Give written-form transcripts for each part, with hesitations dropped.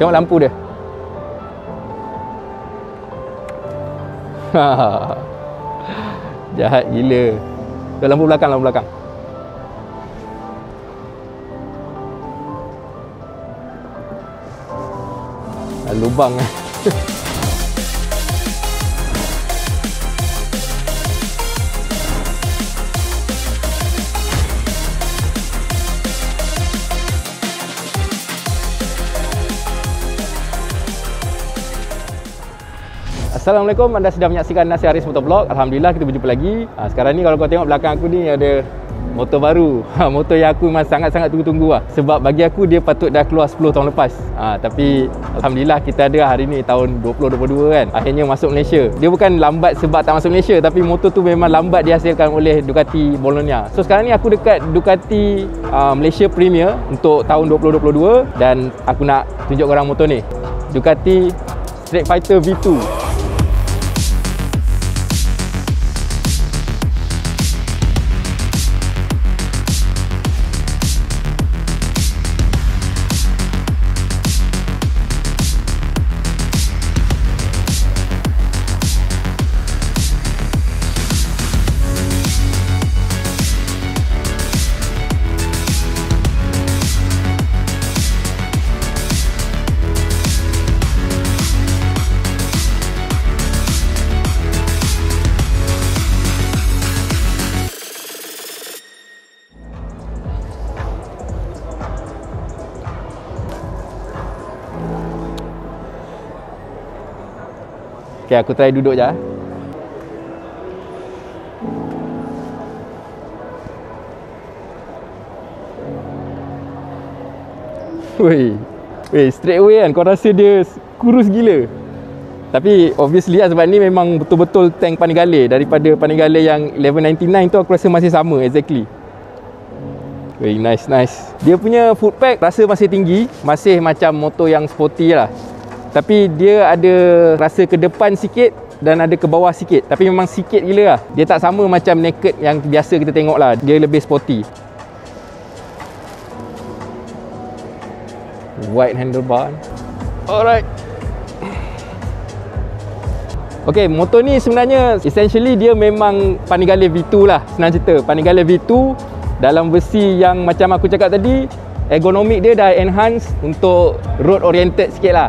Tengok lampu dia. Jahat gila. Tengok lampu belakang, lampu belakang. Lubang. Assalamualaikum, anda sedang menyaksikan Nasir Haris Motovlog. Alhamdulillah kita berjumpa lagi. Sekarang ni kalau kau tengok belakang aku ni ada motor baru. Motor yang aku memang sangat-sangat tunggu-tunggu lah. Sebab bagi aku dia patut dah keluar 10 tahun lepas. Tapi Alhamdulillah kita ada hari ni tahun 2022 kan. Akhirnya masuk Malaysia. Dia bukan lambat sebab tak masuk Malaysia, tapi motor tu memang lambat dihasilkan oleh Ducati Bologna. So sekarang ni aku dekat Ducati Malaysia Premier untuk tahun 2022 dan aku nak tunjuk korang motor ni. Ducati Street Fighter V2. Okay, aku try duduk je. Weh, straight away kan kau rasa dia kurus gila. Tapi obviously lah, sebab ni memang betul-betul tank Panigale. Daripada Panigale yang 1199 tu aku rasa masih sama exactly. Weh, nice. Dia punya foot pack rasa masih tinggi, masih macam motor yang sporty lah. Tapi dia ada rasa ke depan sikit dan ada ke bawah sikit. Tapi memang sikit gila lah. Dia tak sama macam naked yang biasa kita tengok lah. Dia lebih sporty. Wide handlebar. Alright. Okay, motor ni sebenarnya essentially dia memang Panigale V2 lah. Senang cerita, Panigale V2 dalam versi yang macam aku cakap tadi, ergonomik dia dah enhance untuk road oriented sikit lah.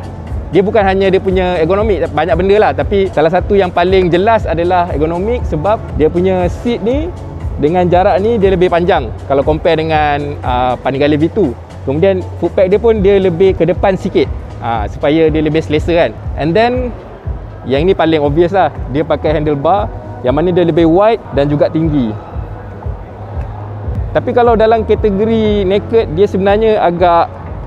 Dia bukan hanya dia punya ergonomik, banyak benda lah. Tapi salah satu yang paling jelas adalah ergonomik, sebab dia punya seat ni dengan jarak ni dia lebih panjang kalau compare dengan Panigale V2. Kemudian footpack dia pun dia lebih ke depan sikit, supaya dia lebih selesa kan. And then yang ni paling obvious lah, dia pakai handlebar yang mana dia lebih wide dan juga tinggi. Tapi kalau dalam kategori naked, dia sebenarnya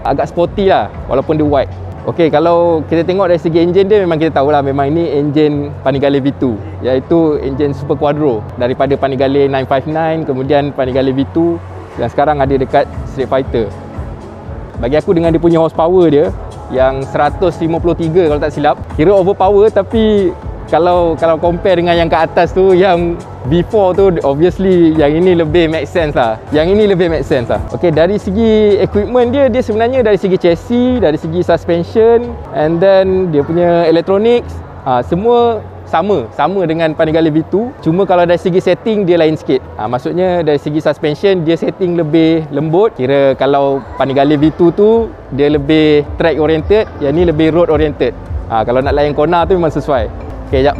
agak sporty lah walaupun dia wide. Okey, kalau kita tengok dari segi enjin dia, memang kita tahulah memang ini enjin Panigale V2, iaitu enjin Super Quadro daripada Panigale 959, kemudian Panigale V2 yang sekarang ada dekat Street Fighter. Bagi aku dengan dia punya horsepower dia yang 153 kalau tak silap, kira overpower. Tapi kalau compare dengan yang kat atas tu, yang V4 tu, obviously yang ini lebih make sense lah. Okey, dari segi equipment dia sebenarnya dari segi chassis, dari segi suspension, and then dia punya electronics, semua sama dengan Panigale V2. Cuma kalau dari segi setting dia lain sikit. Maksudnya dari segi suspension dia setting lebih lembut. Kira kalau Panigale V2 tu dia lebih track oriented, yang ni lebih road oriented. Kalau nak layan corner tu memang sesuai. Okay, jap.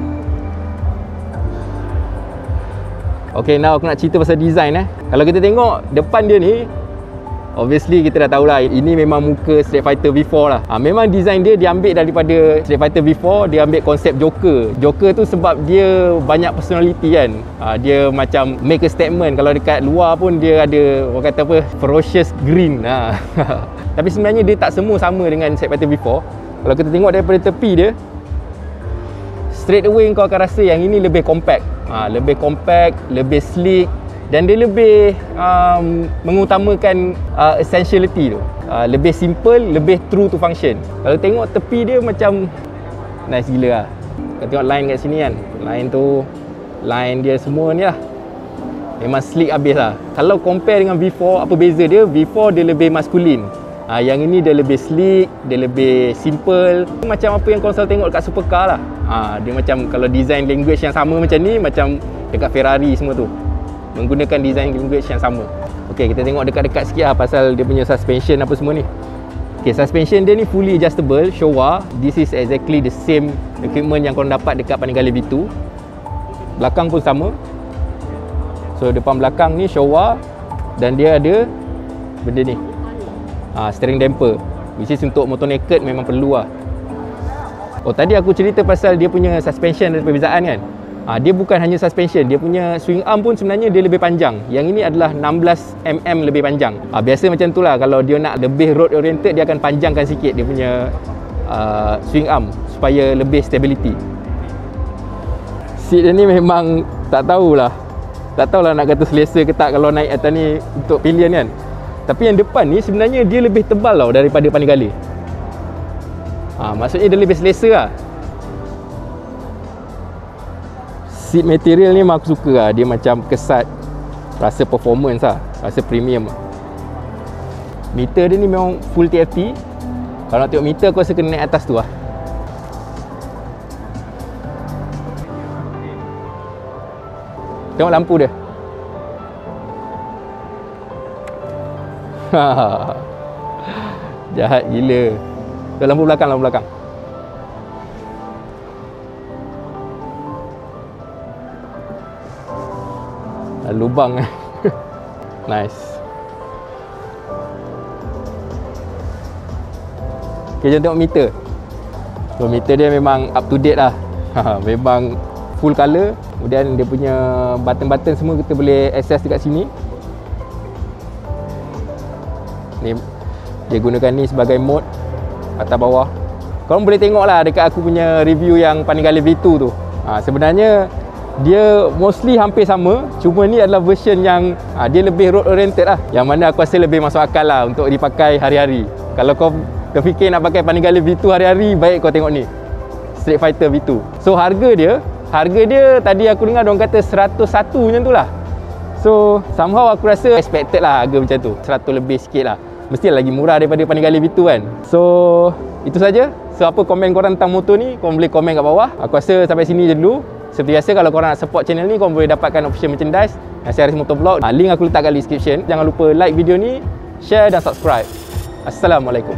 Okay, now aku nak cerita pasal design. Kalau kita tengok depan dia ni, obviously kita dah tahulah ini memang muka Street Fighter V4 lah. Memang design dia diambil daripada Street Fighter V4. Dia ambil konsep Joker. Joker tu sebab dia banyak personality kan. Dia macam make a statement. Kalau dekat luar pun dia ada, orang kata apa, ferocious green. Tapi sebenarnya dia tak semua sama dengan Street Fighter V4. Kalau kita tengok daripada tepi dia, straight away kau akan rasa yang ini lebih compact. Lebih sleek, dan dia lebih mengutamakan essentiality tu. Lebih simple, lebih true to function. Kalau tengok tepi dia macam nice gila lah. Kau tengok line kat sini kan, line tu, line dia semua ni lah memang sleek habis lah. Kalau compare dengan V4, apa beza dia? V4 dia lebih maskulin. Yang ini dia lebih sleek, dia lebih simple. Macam apa yang kau selalu tengok dekat supercar lah. Dia macam kalau design language yang sama macam ni, macam dekat Ferrari semua tu, menggunakan design language yang sama. Okey, kita tengok dekat-dekat sikit lah pasal dia punya suspension apa semua ni. Okey, suspension dia ni fully adjustable, Showa. This is exactly the same equipment yang kau dapat dekat Panigale V2. Belakang pun sama. So depan belakang ni Showa, dan dia ada benda ni, steering damper, which is untuk motor naked memang perlu lah. Tadi aku cerita pasal dia punya suspension dan perbezaan kan. Dia bukan hanya suspension, dia punya swing arm pun sebenarnya dia lebih panjang. Yang ini adalah 16mm lebih panjang. Biasa macam tu lah, kalau dia nak lebih road oriented, dia akan panjangkan sikit dia punya swing arm supaya lebih stability. Seat dia ni memang tak tahulah nak kata selesa ke tak kalau naik atas ni untuk pilihan kan. Tapi yang depan ni sebenarnya dia lebih tebal tau daripada Panigale. Maksudnya dia lebih selesa lah. Seat material ni memang aku suka lah. Dia macam kesat, rasa performance lah, rasa premium. Meter dia ni memang full TFT. Kalau nak tengok meter aku rasa kena naik atas tu lah. Tengok lampu dia. Jahat gila. Tengok lampu belakang, lampu belakang. Lubang. Nice. Okay, jom tengok meter. So, meter dia memang up to date lah. Memang full colour. Kemudian dia punya button-button semua kita boleh access dekat sini. Ni dia gunakan ni sebagai mode atas bawah. Korang boleh tengok lah dekat aku punya review yang Panigale V2 tu. Sebenarnya dia mostly hampir sama, cuma ni adalah version yang dia lebih road oriented lah, yang mana aku rasa lebih masuk akal lah untuk dipakai hari-hari. Kalau kau terfikir nak pakai Panigale V2 hari-hari, baik kau tengok ni, Street Fighter V2. So harga dia tadi aku dengar diorang kata 101 macam tu lah. So somehow aku rasa expected lah harga macam tu, 100 lebih sikit lah. Mesti lagi murah daripada Panigale V2 kan. So itu saja. So apa komen korang tentang motor ni, korang boleh komen kat bawah. Aku rasa sampai sini je dulu. Seperti biasa, kalau korang nak support channel ni, korang boleh dapatkan official merchandise Nasi Haris Motor Vlog. Link aku letak kat description. Jangan lupa like video ni, share dan subscribe. Assalamualaikum.